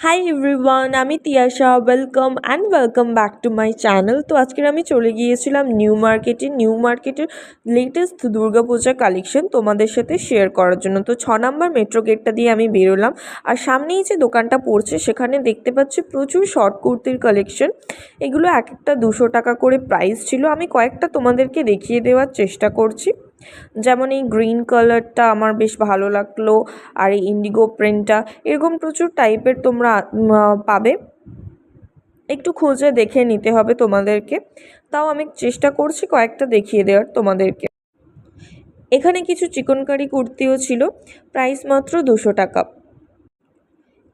Hi everyone, আমি Tiyasha. Welcome back to my channel. তো আজকের আমি চলে গিয়েছিলাম নিউ মার্কেটের লেটেস্ট দুর্গাপূজা কালেকশন তোমাদের সাথে শেয়ার করার জন্য। তো 6 নম্বর মেট্রো গেটটা দিয়ে আমি বেরোলাম, আর সামনেই যে দোকানটা পড়ছে সেখানে দেখতে পাচ্ছি প্রচুর শর্ট কুর্তির কালেকশন। এগুলো এক একটা 200 টাকা করে প্রাইস ছিল। আমি কয়েকটা তোমাদেরকে দেখিয়ে দেওয়ার চেষ্টা করছি। যেমন এই গ্রিন কালারটা আমার বেশ ভালো লাগলো, আর এই ইন্ডিগো প্রিন্টটা, এরকম প্রচুর টাইপের তোমরা পাবে। একটু খুঁজে দেখে নিতে হবে তোমাদেরকে, তাও আমি চেষ্টা করছি কয়েকটা দেখিয়ে দেওয়ার তোমাদেরকে। এখানে কিছু চিকনকারি কুর্তিও ছিল, প্রাইস মাত্র 200 টাকা।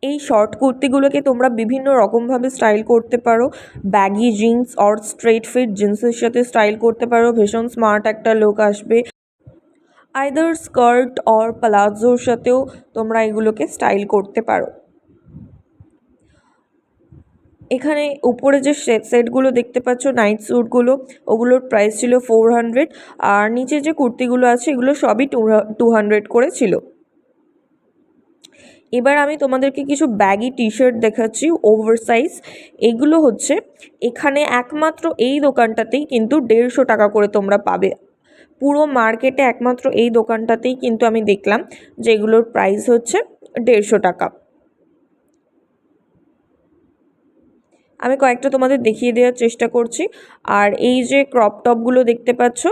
এই শর্ট কুর্তিগুলোকে তোমরা বিভিন্ন রকমভাবে স্টাইল করতে পারো। Baggy jeans or straight fit জিন্সের সাথে স্টাইল করতে পারো, ভীষণ স্মার্ট একটা লুক আসবে। আইদার স্কার্ট অর প্লাজোর সাথেও তোমরা এগুলোকে স্টাইল করতে পারো। এখানে উপরে যে সেটগুলো দেখতে পাচ্ছ, নাইট স্যুটগুলো, ওগুলোর প্রাইস ছিল 400, আর নিচে যে কুর্তিগুলো আছে এগুলো সবই 200 করে ছিল। এবার আমি তোমাদেরকে কিছু ব্যাগি টি শার্ট দেখাচ্ছি, ওভার সাইজ। এগুলো হচ্ছে এখানে একমাত্র এই দোকানটাতেই কিন্তু 150 টাকা করে তোমরা পাবে। পুরো মার্কেটে একমাত্র এই দোকানটাতেই কিন্তু আমি দেখলাম যে এগুলোর প্রাইস হচ্ছে 150 টাকা। আমি কয়েকটা তোমাদের দেখিয়ে দেওয়ার চেষ্টা করছি। আর এই যে ক্রপ টপগুলো দেখতে পাচ্ছ,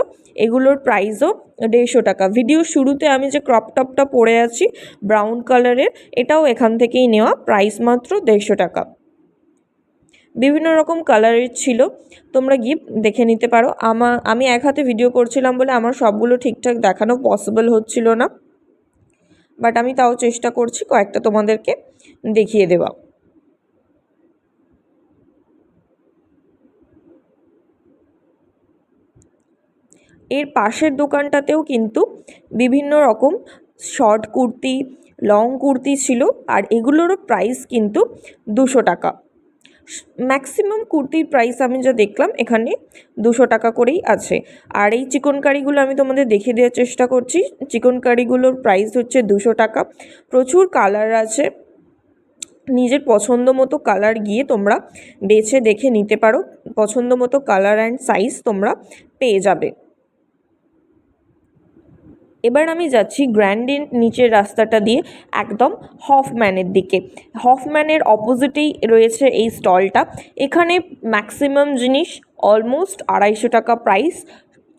এগুলোর প্রাইসও 150 টাকা। ভিডিও শুরুতে আমি যে ক্রপ টপটা পরে আছি ব্রাউন কালারের, এটাও এখান থেকেই নেওয়া, প্রাইস মাত্র 150 টাকা। বিভিন্ন রকম কালারের ছিল, তোমরা গিয়ে দেখে নিতে পারো। আমি এক হাতে ভিডিও করছিলাম বলে আমার সবগুলো ঠিকঠাক দেখানো পসিবল হচ্ছিল না, বাট আমি তাও চেষ্টা করছি কয়েকটা তোমাদেরকে দেখিয়ে দেওয়া। এর পাশের দোকানটাতেও কিন্তু বিভিন্ন রকম শর্ট কুর্তি, লং কুর্তি ছিল, আর এগুলোরও প্রাইস কিন্তু 200 টাকা। ম্যাক্সিমাম কুর্তির প্রাইস আমি যা দেখলাম এখানে 200 টাকা করেই আছে। আর এই চিকনকারিগুলো আমি তোমাদের দেখিয়ে দেওয়ার চেষ্টা করছি। চিকনকারিগুলোর প্রাইস হচ্ছে 200 টাকা। প্রচুর কালার আছে, নিজের পছন্দ মতো কালার গিয়ে তোমরা বেছে দেখে নিতে পারো। পছন্দ মতো কালার অ্যান্ড সাইজ তোমরা পেয়ে যাবে। এবার আমি যাচ্ছি গ্র্যান্ডের নিচের রাস্তাটা দিয়ে একদম হফম্যানের দিকে। হফম্যানের অপোজিটেই রয়েছে এই স্টলটা। এখানে ম্যাক্সিমাম জিনিস অলমোস্ট 250 টাকা প্রাইস।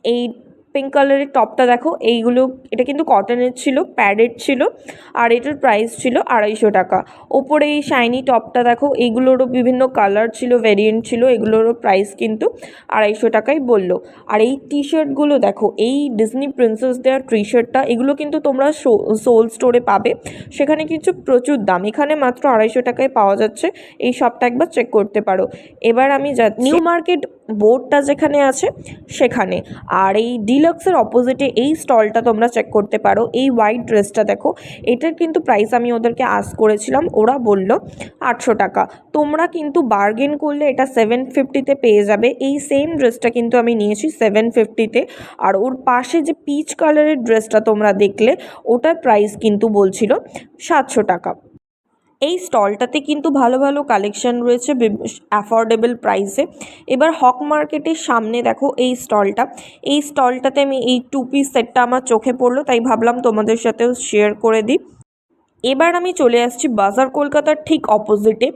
এই পিঙ্ক কালারের টপটা দেখো, এটা কিন্তু কটনের ছিল, প্যাডেড ছিল, আর এটার প্রাইস ছিল 250 টাকা। ওপরে এই শাইনি টপটা দেখো, এইগুলোরও বিভিন্ন কালার ছিল, ভেরিয়েন্ট ছিল, এগুলোরও প্রাইস কিন্তু 250 টাকাই বললো। আর এই টি শার্টগুলো দেখো, এই ডিজনি প্রিন্সেস দেওয়ার টি শার্টটা, এগুলো কিন্তু তোমরা সোল স্টোরে পাবে, সেখানে কিন্তু প্রচুর দাম, এখানে মাত্র 250 টাকায় পাওয়া যাচ্ছে। এই শপটা একবার চেক করতে পারো। এবার আমি নিউ মার্কেট বোর্ডটা যেখানে আছে সেখানে, আর এই ডিলাক্সের অপোজিটে এই স্টলটা তোমরা চেক করতে পারো। এই হোয়াইট ড্রেসটা দেখো, এটার কিন্তু প্রাইস আমি ওদেরকে আস্ক করেছিলাম, ওরা বলল 800 টাকা। তোমরা কিন্তু বার্গেন করলে এটা 750-তে পেয়ে যাবে। এই সেম ড্রেসটা কিন্তু আমি নিয়েছি 750-তে। আর ওর পাশে যে পিচ কালারের ড্রেসটা তোমরা দেখলে, ওটার প্রাইস কিন্তু বলছিল 700 টাকা। এই স্টলটাতে কিন্তু ভালো ভালো কালেকশন রয়েছে অ্যাফোর্ডেবল প্রাইসে। এবার হক মার্কেটের সামনে দেখো এই স্টলটা, এই স্টলটাতে আমি এই 2 পিস সেটটা আমার চোখে পড়লো, তাই ভাবলাম তোমাদের সাথেও শেয়ার করে দিই। এবার আমি চলে আসছি বাজার কলকাতার ঠিক অপোজিটে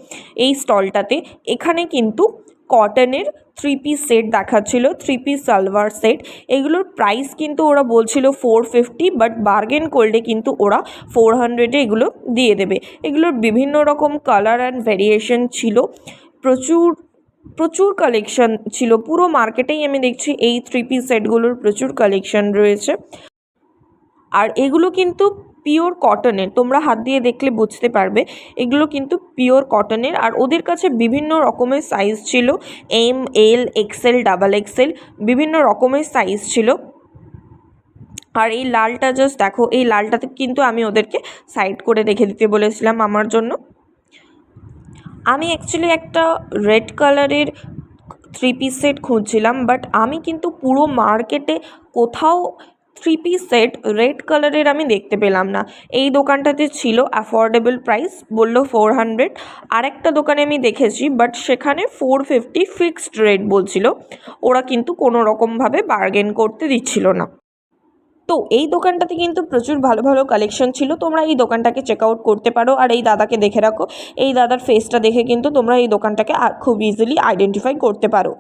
এই স্টলটাতে। এখানে কিন্তু কটনের 3 পিস সেট দেখাচ্ছিল, 3 পিস সালোয়ার সেট। এগুলোর প্রাইস কিন্তু ওরা বলছিল 450, বাট বার্গেন করলে কিন্তু ওরা 400-এ এগুলো দিয়ে দেবে। এগুলোর বিভিন্ন রকম কালার অ্যান্ড ভেরিয়েশন ছিল, প্রচুর প্রচুর কালেকশন ছিল। পুরো মার্কেটেই আমি দেখছি এই 3 পিস সেটগুলোর প্রচুর কালেকশন রয়েছে। আর এগুলো কিন্তু পিওর কটনের, তোমরা হাত দিয়ে দেখলে বুঝতে পারবে এগুলো কিন্তু পিওর কটনের। আর ওদের কাছে বিভিন্ন রকমের সাইজ ছিল, এম, এল, এক্সেল, ডাবল এক্সেল, বিভিন্ন রকমের সাইজ ছিল। আর এই লালটা জাস্ট দেখো, এই লালটাতে কিন্তু আমি ওদেরকে সাইড করে রেখে দিতে বলেছিলাম আমার জন্য। আমি অ্যাকচুয়ালি একটা রেড কালারের 3 পিস সেট খুঁজছিলাম, বাট আমি কিন্তু পুরো মার্কেটে কোথাও থ্রি পিস সেট রেড কালারের আমি দেখতে পেলাম না। এই দোকানটাতে ছিল অ্যাফোর্ডেবল প্রাইস, বললো 400। আরেকটা দোকানে আমি দেখেছি, বাট সেখানে 450 ফিক্সড রেট বলছিল। ওরা কিন্তু কোনো রকমভাবে বার্গেন করতে দিচ্ছিল না। তো এই দোকানটাতে কিন্তু প্রচুর ভালো ভালো কালেকশন ছিল, তোমরা এই দোকানটাকে চেক আউট করতে পারো। আর এই দাদাকে দেখে রাখো, এই দাদার ফেসটা দেখে কিন্তু তোমরা এই দোকানটাকে খুব ইজিলি আইডেন্টিফাই করতে পারো।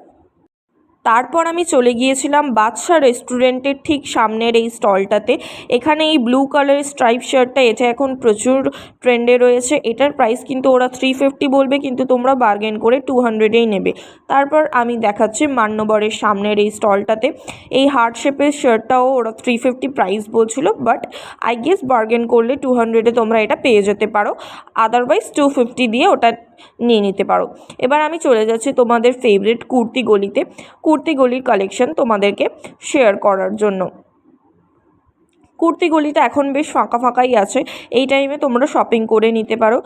তারপর আমি চলে গিয়েছিলাম বাদশা রেস্টুরেন্টের ঠিক সামনের এই স্টলটাতে। এখানে এই ব্লু কালারের স্ট্রাইপ শার্টটা, এটা এখন প্রচুর ট্রেন্ডে রয়েছে। এটার প্রাইস কিন্তু ওরা 350 বলবে, কিন্তু তোমরা বার্গেন করে 200-এই নেবে। তারপর আমি দেখাচ্ছি মান্যবরের সামনের এই স্টলটাতে এই হার্ট শেপের শার্টটাও ওরা 350 প্রাইস বলছিল, বাট আই গেস বার্গেন করলে 200-এ তোমরা এটা পেয়ে যেতে পারো। আদারওয়াইজ 250 দিয়ে ওটা নিয়ে নিতে পারো। এবার আমি চলে যাচ্ছি তোমাদের ফেভারিট কুর্তি গলিতে, কুর্তি গলির কালেকশন তোমাদেরকে শেয়ার করার জন্য। কুর্তি গলিটা এখন বেশ ফাঁকা ফাঁকাই আছে, এই টাইমে তোমরা শপিং করে নিতে পারো।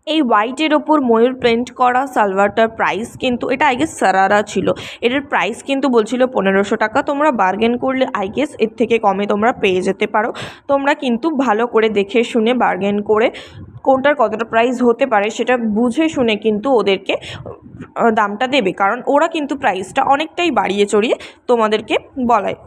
এই হোয়াইটের ওপর ময়ূর প্রিন্ট করা সালোয়ারটার প্রাইস কিন্তু, এটা আই গেস সারারা ছিল, এটার প্রাইস কিন্তু বলছিল 1500 টাকা। তোমরা বার্গেন করলে আই গেস এর থেকে কমে তোমরা পেয়ে যেতে পারো। তোমরা কিন্তু ভালো করে দেখে শুনে বার্গেন করে কোনটার কতটা প্রাইস হতে পারে সেটা বুঝে শুনে কিন্তু ওদেরকে দামটা দেবে, কারণ ওরা কিন্তু প্রাইসটা অনেকটাই বাড়িয়ে চড়িয়ে তোমাদেরকে বলায়।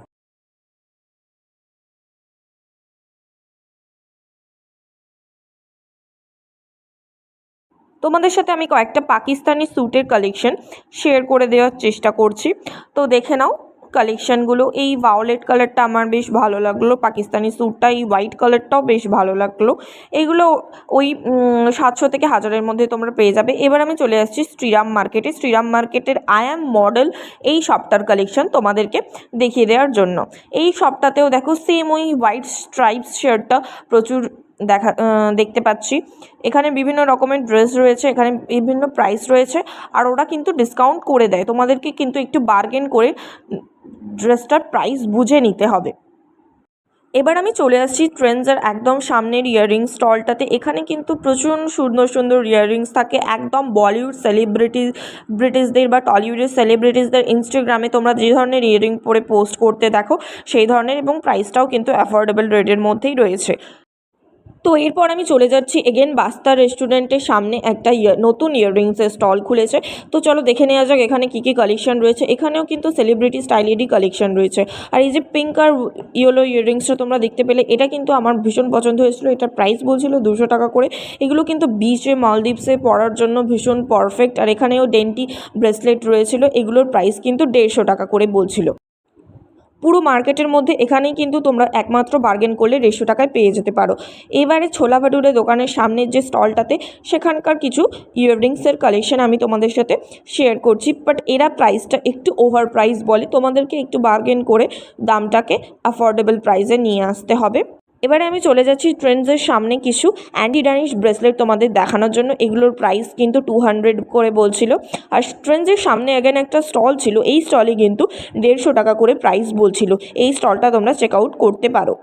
তোমাদের সাথে আমি কয়েকটা পাকিস্তানি স্যুটের কালেকশন শেয়ার করে দেওয়ার চেষ্টা করছি, তো দেখে নাও কালেকশানগুলো। এই ভায়োলেট কালারটা আমার বেশ ভালো লাগলো, পাকিস্তানি স্যুটটা। এই হোয়াইট কালারটাও বেশ ভালো লাগলো। এগুলো ওই 700 থেকে 1000-এর মধ্যে তোমরা পেয়ে যাবে। এবার আমি চলে আসছি শ্রীরাম মার্কেটে। শ্রীরাম মার্কেটের আই অ্যাম মডেল এই সপ্তাহের কালেকশন তোমাদেরকে দেখিয়ে দেওয়ার জন্য। এই সপ্তাহতেও দেখো সেম ওই হোয়াইট স্ট্রাইপস শার্টটা প্রচুর দেখতে পাচ্ছি। এখানে বিভিন্ন রকমের ড্রেস রয়েছে, এখানে বিভিন্ন প্রাইস রয়েছে, আর ওরা কিন্তু ডিসকাউন্ট করে দেয়। তোমাদেরকে কিন্তু একটু বার্গেন করে ড্রেসটার প্রাইস বুঝে নিতে হবে। এবার আমি চলে আসছি ট্রেন্ডসের একদম সামনের ইয়াররিং স্টলটাতে। এখানে কিন্তু প্রচুর সুন্দর সুন্দর ইয়াররিংস থাকে, একদম বলিউড ব্রিটিশদের বা টলিউডের সেলিব্রিটিসদের ইনস্টাগ্রামে তোমরা যে ধরনের ইয়াররিং পরে পোস্ট করতে দেখো সেই ধরনের, এবং প্রাইসটাও কিন্তু অ্যাফোর্ডেবল রেটের মধ্যেই রয়েছে। তো এরপর আমি চলে যাচ্ছি এগেন বাস্তা রেস্টুরেন্টের সামনে একটা নতুন ইয়াররিংসের স্টল খুলেছে। তো চলো দেখে নেওয়া যাক এখানে কী কী কালেকশন রয়েছে। এখানেও কিন্তু সেলিব্রিটি স্টাইলেরই কালেকশন রয়েছে। আর এই যে পিঙ্ক আর ইয়েলো ইয়াররিংসটা তোমরা দেখতে পেলে, এটা কিন্তু আমার ভীষণ পছন্দ হয়েছিল। এটার প্রাইস বলছিল 200 টাকা করে। এগুলো কিন্তু বিচে মালদ্বীপসে পরার জন্য ভীষণ পারফেক্ট। আর এখানেও ডেন্টি ব্রেসলেট রয়েছিল, এগুলোর প্রাইস কিন্তু 150 টাকা করে বলছিল। পুরো মার্কেটের মধ্যে এখানেই কিন্তু তোমরা একমাত্র বার্গেন করলে 150 টাকায় পেয়ে যেতে পারো। এবারে ছোলা ভাটুরে দোকানের সামনের যে স্টলটাতে, সেখানকার কিছু ইয়াররিংসের কালেকশন আমি তোমাদের সাথে শেয়ার করছি, বাট এরা প্রাইসটা একটু ওভার প্রাইস বলে। তোমাদেরকে একটু বার্গেন করে দামটাকে অ্যাফোর্ডেবল প্রাইসে নিয়ে আসতে হবে। এবারে আমি চলে যাচ্ছি ট্রেন্ডসের সামনে কিছু অ্যান্টি ডানিশ ব্রেসলেট তোমাদের দেখানোর জন্য। এগুলোর প্রাইস কিন্তু 200 করে বলছিল। আর ট্রেন্ডসের সামনে অ্যাগেন একটা স্টল ছিল, এই স্টলে কিন্তু 150 টাকা করে প্রাইস বলছিল। এই স্টলটা তোমরা চেক আউট করতে পারো।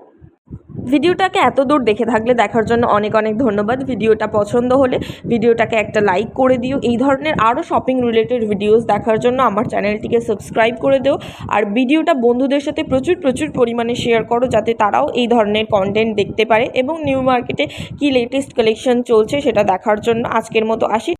ভিডিওটাকে এত দূর দেখে থাকলে দেখার জন্য অনেক অনেক ধন্যবাদ। ভিডিওটা পছন্দ হলে ভিডিওটাকে একটা লাইক করে দিও। এই ধরনের আরও শপিং রিলেটেড ভিডিওস দেখার জন্য আমার চ্যানেলটিকে সাবস্ক্রাইব করে দিও। আর ভিডিওটা বন্ধুদের সাথে প্রচুর প্রচুর পরিমাণে শেয়ার করো, যাতে তারাও এই ধরনের কন্টেন্ট দেখতে পারে এবং নিউ মার্কেটে কি লেটেস্ট কালেকশন চলছে সেটা দেখার জন্য। আজকের মতো আসি।